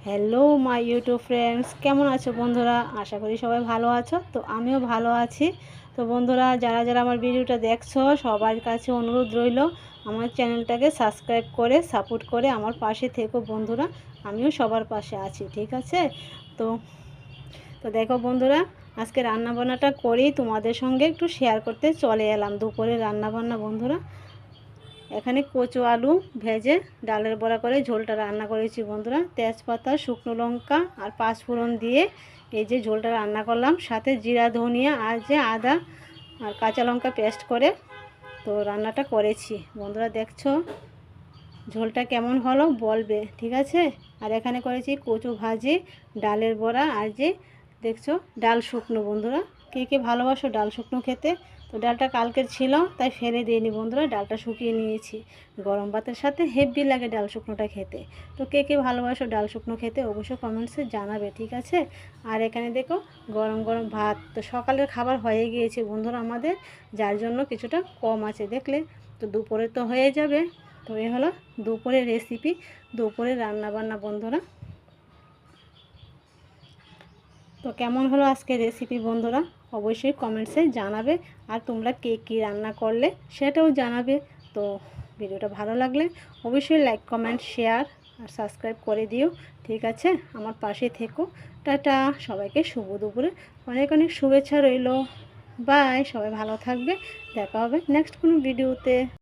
Hello my YouTube friends, কেমন আছো বন্ধুরা? আশা করি সবাই ভালো আছো। তো আমিও ভালো আছি। তো বন্ধুরা, যারা যারা আমার ভিডিওটা দেখছো সবার কাছে অনুরোধ রইল আমার চ্যানেলটাকে সাবস্ক্রাইব করে সাপোর্ট করে আমার পাশে থেকো বন্ধুরা। আমিও সবার পাশে আছি, ঠিক আছে? তো তো দেখো বন্ধুরা, আজকে রান্নাবান্নাটা করি তোমাদের সঙ্গে একটু শেয়ার করতে চলে এলাম। দুপুরে রান্নাবান্না বন্ধুরা, এখানে কচু আলু ভেজে ডালের বড়া করে ঝোলটা রান্না করেছি বন্ধুরা। তেজপাতা, শুকনো লঙ্কা আর পাঁচফোড়ন দিয়ে এই যে ঝোলটা রান্না করলাম, সাথে জিরা, ধনিয়া আর যে আদা আর কাঁচা লঙ্কা পেস্ট করে তো রান্নাটা করেছি বন্ধুরা। দেখছো ঝোলটা কেমন হলো বলবে, ঠিক আছে? আর এখানে করেছি কচু ভাজি, ডালের বড়া আর যে দেখছো ডাল শুকনো বন্ধুরা। কে কে ভালোবাসো ডাল শুকনো খেতে? তো ডালটা কালকের ছিল তাই ফেলে দিইনি বন্ধুরা, ডালটা শুকিয়ে নিয়েছি। গরম ভাতের সাথে হেভি লাগে ডাল শুকনোটা খেতে। তো কে কে ভালোবাসো ডাল শুকনো খেতে অবশ্যই কমেন্টসে জানাবে, ঠিক আছে? আর এখানে দেখো গরম গরম ভাত, তো সকালের খাবার হয়ে গিয়েছে বন্ধুরা আমাদের, যার জন্য কিছুটা কম আছে দেখলে। তো দুপুরে তো হয়ে যাবে। তো এ হলো দুপুরের রেসিপি, দুপুরের রান্নাবান্না বন্ধুরা। তো কেমন হলো আজকে রেসিপি বন্ধুরা অবশ্যই কমেন্টসে জানাবে। আর তোমরা কে কী রান্না করলে সেটাও জানাবে। তো ভিডিওটা ভালো লাগলে অবশ্যই লাইক, কমেন্ট, শেয়ার আর সাবস্ক্রাইব করে দিও, ঠিক আছে? আমার পাশে থেকো। টাটা, সবাইকে শুভ দুপুরে অনেক অনেক শুভেচ্ছা রইল। বাই, সবাই ভালো থাকবে। দেখা হবে নেক্সট কোনো ভিডিওতে।